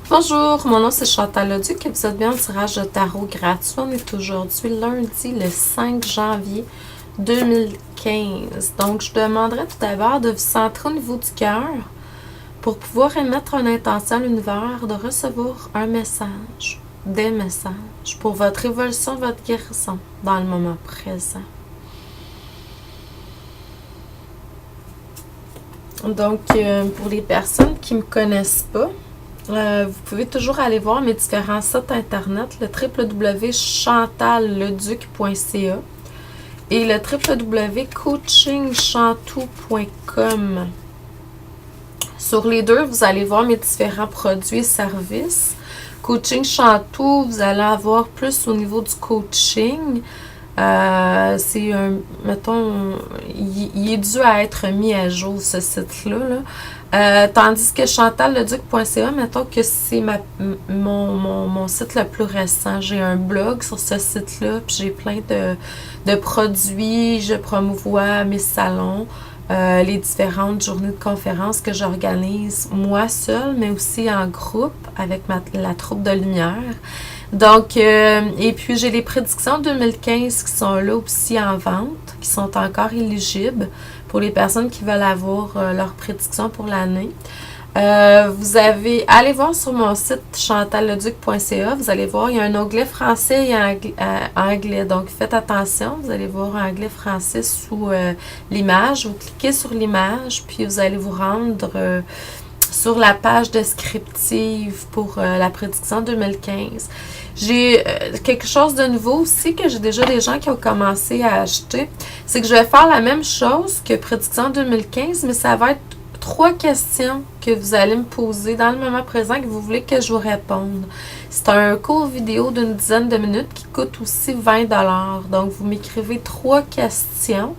Bonjour, mon nom c'est Chantal Leduc et vous êtes bien au tirage de tarot gratuit. On est aujourd'hui lundi le 5 janvier 2015. Donc, je demanderais tout d'abord de vous centrer au niveau du cœur pour pouvoir émettre une intention à l'univers de recevoir un message, des messages pour votre évolution, votre guérison dans le moment présent. Donc, pour les personnes qui ne me connaissent pas, vous pouvez toujours aller voir mes différents sites internet, le www.chantalleduc.ca et le www.coachingchantou.com. Sur les deux, vous allez voir mes différents produits et services. Coaching Chantou, vous allez avoir plus au niveau du coaching. C'est un, mettons, il est dû à être mis à jour, ce site-là. Tandis que chantalleduc.ca, mettons que c'est mon site le plus récent. J'ai un blog sur ce site-là, puis j'ai plein de produits. Je promouvois mes salons, les différentes journées de conférences que j'organise moi seule, mais aussi en groupe avec la troupe de lumière. Donc, et puis j'ai les prédictions 2015 qui sont là aussi en vente, qui sont encore éligibles pour les personnes qui veulent avoir leurs prédictions pour l'année. Allez voir sur mon site chantalleduc.ca, vous allez voir, il y a un onglet français et anglais. Donc, faites attention, vous allez voir anglais, français sous l'image. Vous cliquez sur l'image, puis vous allez vous rendre sur la page descriptive pour la prédiction 2015. J'ai quelque chose de nouveau aussi que j'ai déjà des gens qui ont commencé à acheter. C'est que je vais faire la même chose que prédiction 2015, mais ça va être 3 questions que vous allez me poser dans le moment présent que vous voulez que je vous réponde. C'est un court vidéo d'une dizaine de minutes qui coûte aussi 20 $. Donc, vous m'écrivez 3 questions.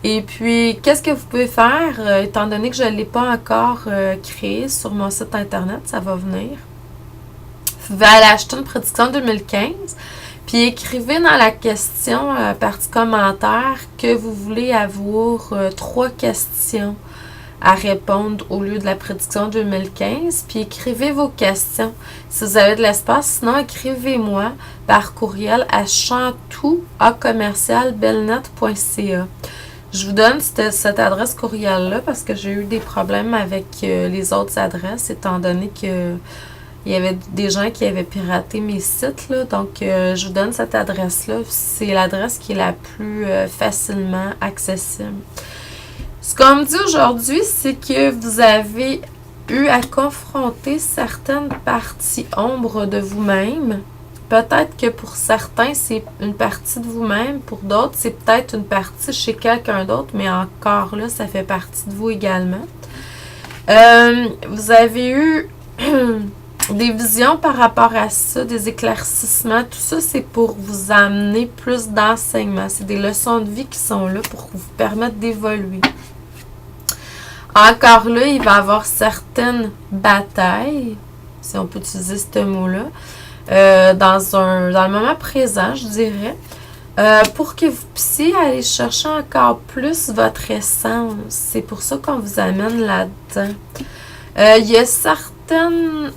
Et puis, qu'est-ce que vous pouvez faire, étant donné que je ne l'ai pas encore créé sur mon site internet, ça va venir. Vous pouvez aller acheter une prédiction 2015, puis écrivez dans la question, partie commentaire, que vous voulez avoir 3 questions à répondre au lieu de la prédiction 2015, puis écrivez vos questions. Si vous avez de l'espace, sinon écrivez-moi par courriel à chantou@belnet.ca. Je vous donne cette adresse courriel-là parce que j'ai eu des problèmes avec les autres adresses, étant donné que il y avait des gens qui avaient piraté mes sites, là. Donc, je vous donne cette adresse-là. C'est l'adresse qui est la plus facilement accessible. Ce qu'on me dit aujourd'hui, c'est que vous avez eu à confronter certaines parties ombres de vous-même. Peut-être que pour certains, c'est une partie de vous-même. Pour d'autres, c'est peut-être une partie chez quelqu'un d'autre. Mais encore là, ça fait partie de vous également. Vous avez eu des visions par rapport à ça, des éclaircissements. Tout ça, c'est pour vous amener plus d'enseignements. C'est des leçons de vie qui sont là pour vous permettre d'évoluer. Encore là, il va y avoir certaines batailles, si on peut utiliser ce mot-là, dans le moment présent, je dirais, pour que vous puissiez aller chercher encore plus votre essence. C'est pour ça qu'on vous amène là-dedans. Il y a certaines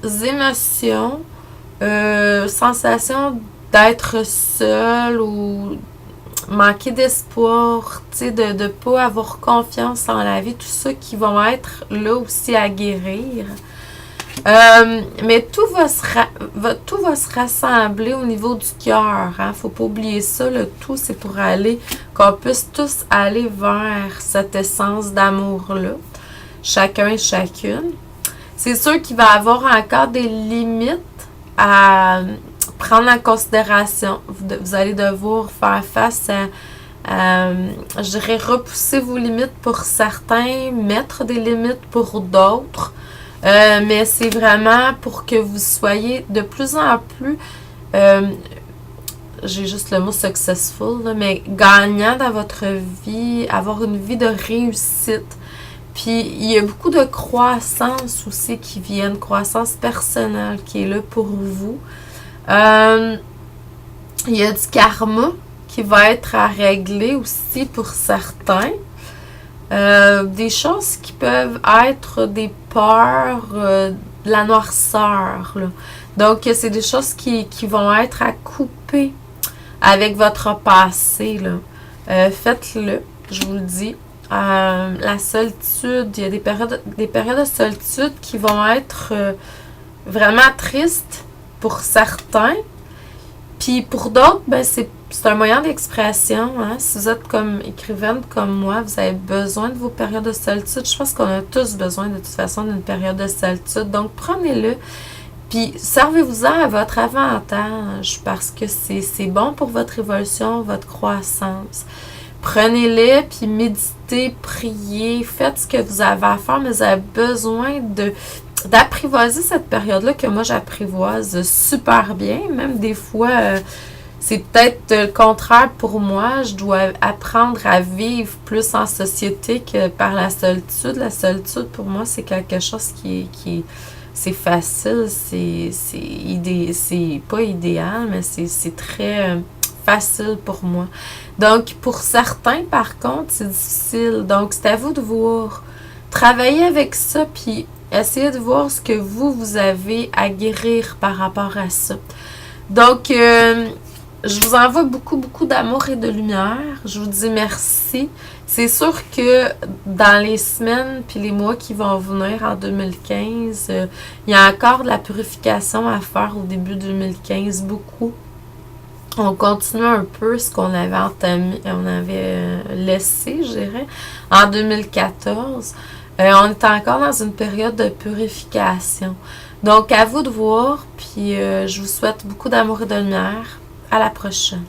émotions, sensations d'être seul ou manquer d'espoir, tu sais, de ne pas avoir confiance en la vie, tout ça qui vont être là aussi à guérir. Mais tout va se rassembler au niveau du cœur. Hein? Faut pas oublier ça. Le tout, c'est pour qu'on puisse tous aller vers cette essence d'amour-là. Chacun et chacune. C'est sûr qu'il va y avoir encore des limites à prendre en considération. Vous allez devoir faire face à, je dirais, repousser vos limites pour certains, mettre des limites pour d'autres. Mais c'est vraiment pour que vous soyez de plus en plus, j'ai juste le mot successful, là, mais gagnant dans votre vie, avoir une vie de réussite. Puis, il y a beaucoup de croissance aussi qui viennent, croissance personnelle qui est là pour vous. Il y a du karma qui va être à régler aussi pour certains. Des choses qui peuvent être des peurs, de la noirceur, là. Donc, c'est des choses qui vont être à couper avec votre passé, là. Faites-le, je vous le dis. La solitude, il y a des périodes de solitude qui vont être vraiment tristes pour certains. Puis pour d'autres, ben c'est un moyen d'expression. Hein? Si vous êtes comme écrivaine comme moi, vous avez besoin de vos périodes de solitude. Je pense qu'on a tous besoin de toute façon d'une période de solitude. Donc prenez-le. Puis servez-vous-en à votre avantage parce que c'est bon pour votre évolution, votre croissance. Prenez-les, puis méditez, priez, faites ce que vous avez à faire, mais vous avez besoin d'apprivoiser cette période-là que moi j'apprivoise super bien. Même des fois, c'est peut-être le contraire pour moi. Je dois apprendre à vivre plus en société que par la solitude. La solitude, pour moi, c'est quelque chose qui c'est facile, c'est pas idéal, mais c'est très facile pour moi. Donc, pour certains, par contre, c'est difficile. Donc, c'est à vous de voir. Travailler avec ça, puis essayez de voir ce que vous avez à guérir par rapport à ça. Donc, je vous envoie beaucoup, beaucoup d'amour et de lumière. Je vous dis merci. C'est sûr que dans les semaines puis les mois qui vont venir en 2015, il y a encore de la purification à faire au début 2015, beaucoup. On continue un peu ce qu'on avait entamé, on avait laissé, je dirais, en 2014. On est encore dans une période de purification. Donc, à vous de voir, puis je vous souhaite beaucoup d'amour et de lumière. À la prochaine.